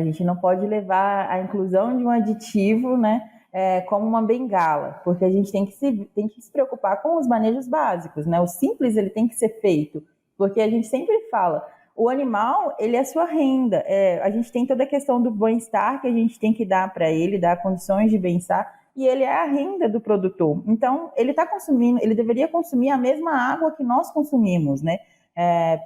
A gente não pode levar a inclusão de um aditivo, né, como uma bengala, porque a gente tem que se preocupar com os manejos básicos, né? O simples ele tem que ser feito, porque a gente sempre fala, o animal ele é a sua renda, a gente tem toda a questão do bem-estar que a gente tem que dar para ele, dar condições de bem-estar, e ele é a renda do produtor. Então, ele está consumindo, ele deveria consumir a mesma água que nós consumimos, né?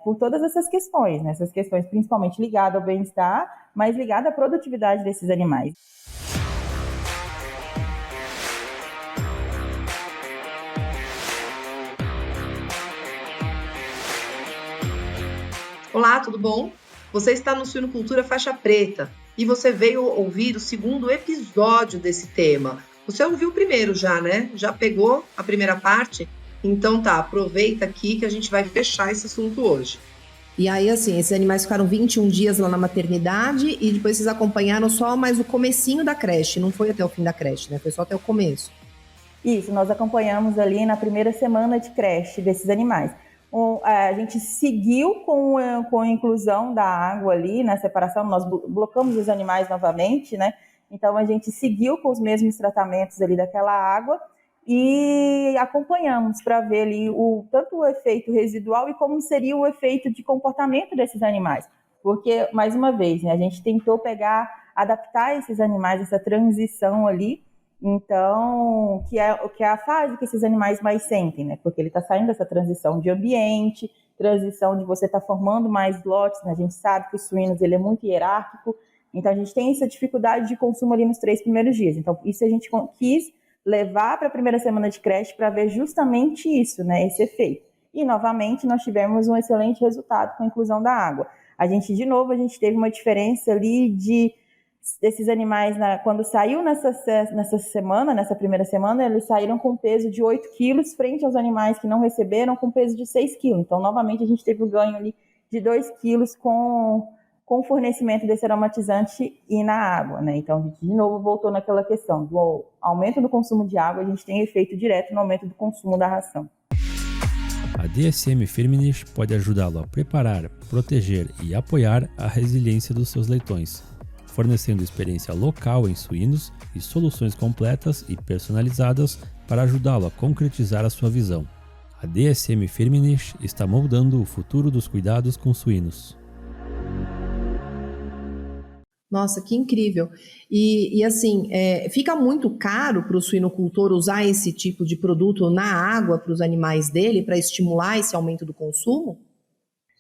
Por todas essas questões, né? Essas questões principalmente ligadas ao bem-estar, mas ligadas à produtividade desses animais. Olá, tudo bom? Você está no Suinocultura Faixa Preta e você veio ouvir o segundo episódio desse tema. Você ouviu o primeiro já, né? Já pegou a primeira parte? Então tá, aproveita aqui que a gente vai fechar esse assunto hoje. E aí, assim, esses animais ficaram 21 dias lá na maternidade e depois vocês acompanharam só mais o comecinho da creche, não foi até o fim da creche, né? Foi só até o começo. Isso, nós acompanhamos ali na primeira semana de creche desses animais. A gente seguiu com a inclusão da água ali na separação, nós blocamos os animais novamente, né? Então a gente seguiu com os mesmos tratamentos ali daquela água e acompanhamos para ver ali tanto o efeito residual e como seria o efeito de comportamento desses animais. Porque, mais uma vez, né, a gente tentou adaptar esses animais, essa transição ali, então, que é a fase que esses animais mais sentem, né? Porque ele está saindo dessa transição de ambiente, transição de você estar formando mais lotes, né? A gente sabe que os suínos ele é muito hierárquico, então a gente tem essa dificuldade de consumo ali nos 3 primeiros dias. Então, isso a gente quis levar para a primeira semana de creche para ver justamente isso, né? Esse efeito. E, novamente, nós tivemos um excelente resultado com a inclusão da água. A gente teve uma diferença ali desses animais, quando saiu nessa primeira semana, eles saíram com peso de 8 quilos, frente aos animais que não receberam com peso de 6 quilos. Então, novamente, a gente teve o ganho ali de 2 quilos com o fornecimento desse aromatizante e na água, né? Então, a gente, de novo, voltou naquela questão do aumento do consumo de água, a gente tem efeito direto no aumento do consumo da ração. A DSM Firmenich pode ajudá-lo a preparar, proteger e apoiar a resiliência dos seus leitões, fornecendo experiência local em suínos e soluções completas e personalizadas para ajudá-lo a concretizar a sua visão. A DSM Firmenich está moldando o futuro dos cuidados com suínos. Nossa, que incrível. E assim, fica muito caro para o suinocultor usar esse tipo de produto na água para os animais dele, para estimular esse aumento do consumo?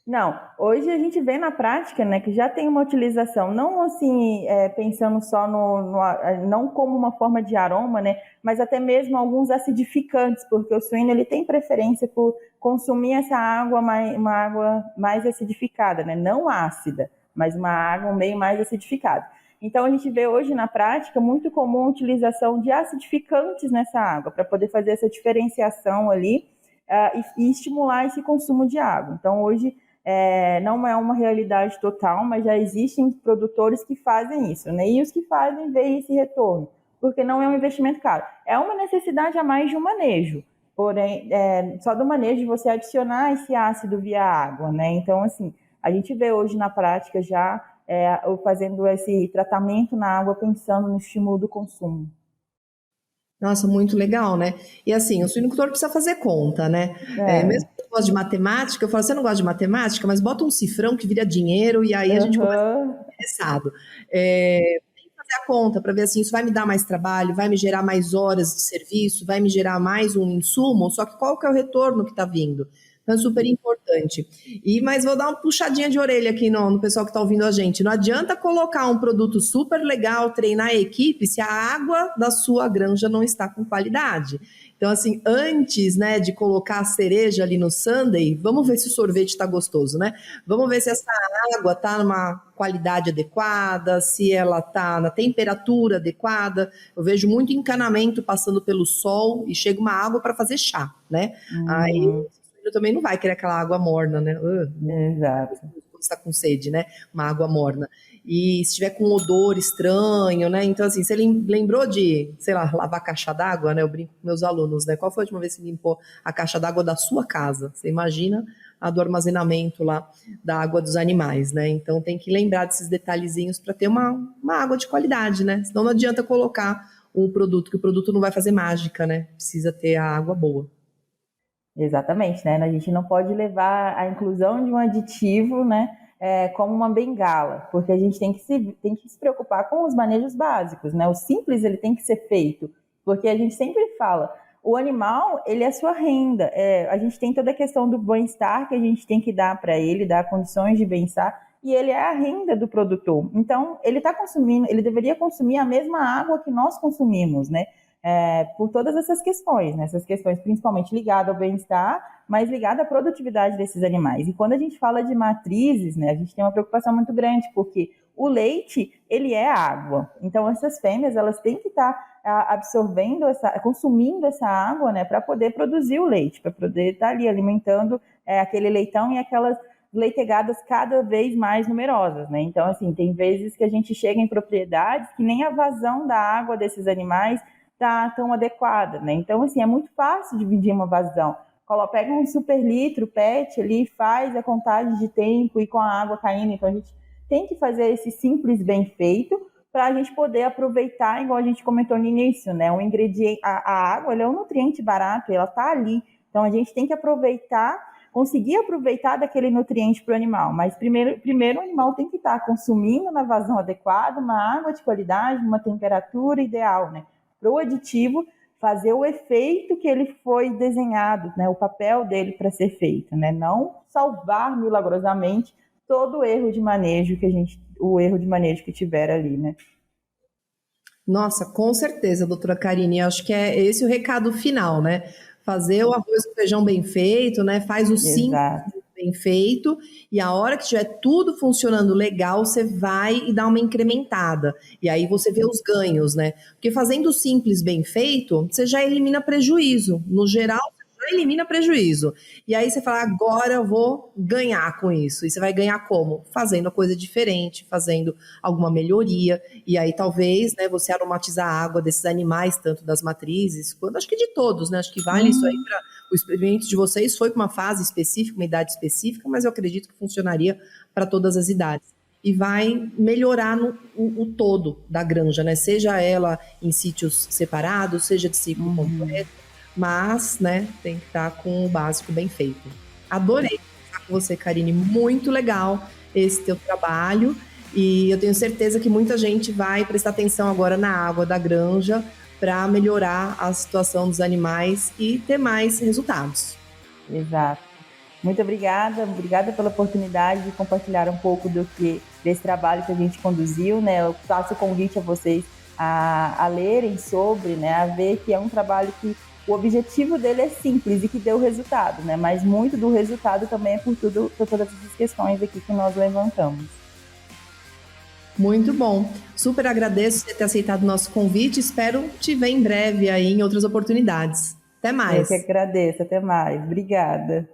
Não, hoje a gente vê na prática, né, que já tem uma utilização, não assim, pensando só não como uma forma de aroma, né, mas até mesmo alguns acidificantes, porque o suíno ele tem preferência por consumir essa água, uma água mais acidificada, né, não ácida, mas uma água meio mais acidificada. Então a gente vê hoje na prática muito comum a utilização de acidificantes nessa água, para poder fazer essa diferenciação ali e estimular esse consumo de água. Então hoje não é uma realidade total, mas já existem produtores que fazem isso, né? E os que fazem veem esse retorno, porque não é um investimento caro. É uma necessidade a mais de um manejo, porém, só do manejo de você adicionar esse ácido via água, né? Então, assim, a gente vê hoje na prática já fazendo esse tratamento na água pensando no estímulo do consumo. Nossa, muito legal, né? E assim, o suinocultor precisa fazer conta, né? Mesmo que eu gosto de matemática, eu falo, você não gosta de matemática, mas bota um cifrão que vira dinheiro e aí a gente começa a ficar interessado. Tem que fazer a conta para ver assim, isso vai me dar mais trabalho, vai me gerar mais horas de serviço, vai me gerar mais um insumo, só que qual que é o retorno que está vindo? Então é super importante. Mas vou dar uma puxadinha de orelha aqui no pessoal que está ouvindo a gente. Não adianta colocar um produto super legal, treinar a equipe, se a água da sua granja não está com qualidade. Então, assim, antes, né, de colocar a cereja ali no sundae, vamos ver se o sorvete está gostoso, né? Vamos ver se essa água está numa qualidade adequada, se ela está na temperatura adequada. Eu vejo muito encanamento passando pelo sol e chega uma água para fazer chá, né? Aí também não vai querer aquela água morna, né? Exato. Quando está com sede, né? Uma água morna. E se tiver com um odor estranho, né? Então, assim, você lembrou de, sei lá, lavar a caixa d'água, né? Eu brinco com meus alunos, né? Qual foi a última vez que você limpou a caixa d'água da sua casa? Você imagina do armazenamento lá da água dos animais, né? Então tem que lembrar desses detalhezinhos para ter uma água de qualidade, né? Senão não adianta colocar um produto, que o produto não vai fazer mágica, né? Precisa ter a água boa. Exatamente, né? A gente não pode levar a inclusão de um aditivo, né, como uma bengala, porque a gente tem que se preocupar com os manejos básicos, né? O simples ele tem que ser feito, porque a gente sempre fala, o animal ele é sua renda, a gente tem toda a questão do bem-estar que a gente tem que dar para ele, dar condições de bem-estar, e ele é a renda do produtor. Então ele está consumindo, ele deveria consumir a mesma água que nós consumimos, né? Por todas essas questões, né? Essas questões principalmente ligadas ao bem-estar, mas ligadas à produtividade desses animais. E quando a gente fala de matrizes, né, a gente tem uma preocupação muito grande, porque o leite, ele é água. Então, essas fêmeas, elas têm que estar absorvendo, consumindo essa água, né, para poder produzir o leite, para poder estar ali alimentando aquele leitão e aquelas leitegadas cada vez mais numerosas, né? Então, assim, tem vezes que a gente chega em propriedades que nem a vazão da água desses animais tá tão adequada, né? Então, assim, é muito fácil dividir uma vazão. Pega um super litro PET ali, faz a contagem de tempo e com a água caindo. Então, a gente tem que fazer esse simples bem feito para a gente poder aproveitar, igual a gente comentou no início, né? Um ingrediente, a água, ela é um nutriente barato, ela tá ali. Então, a gente tem que conseguir aproveitar daquele nutriente para o animal. Mas primeiro o animal tem que estar consumindo na vazão adequada, uma água de qualidade, uma temperatura ideal, né? Para o aditivo fazer o efeito que ele foi desenhado, né, o papel dele para ser feito, né, não salvar milagrosamente todo o erro de manejo que tiver ali, né. Nossa, com certeza, doutora Karine, acho que é esse o recado final, né? Fazer o arroz com feijão bem feito, né? Faz o simples bem feito, e a hora que estiver tudo funcionando legal, você vai e dá uma incrementada. E aí você vê os ganhos, né? Porque fazendo o simples bem feito, você já elimina prejuízo. No geral, você já elimina prejuízo. E aí você fala, agora eu vou ganhar com isso. E você vai ganhar como? Fazendo a coisa diferente, fazendo alguma melhoria. E aí talvez, né, você aromatizar a água desses animais, tanto das matrizes, quanto acho que de todos, né? Acho que vale isso aí para o experimento de vocês. Foi para uma fase específica, uma idade específica, mas eu acredito que funcionaria para todas as idades. E vai melhorar o todo da granja, né? Seja ela em sítios separados, seja de ciclo completo, mas, né, tem que estar com o básico bem feito. Adorei conversar com você, Karine, muito legal esse teu trabalho, e eu tenho certeza que muita gente vai prestar atenção agora na água da granja para melhorar a situação dos animais e ter mais resultados. Exato. Muito obrigada pela oportunidade de compartilhar um pouco desse trabalho que a gente conduziu, né? Eu faço o convite a vocês a lerem sobre, né? A ver que é um trabalho que o objetivo dele é simples e que deu resultado, né? Mas muito do resultado também é por todas essas questões aqui que nós levantamos. Muito bom. Super agradeço por ter aceitado o nosso convite. Espero te ver em breve aí em outras oportunidades. Até mais. Eu que agradeço. Até mais. Obrigada.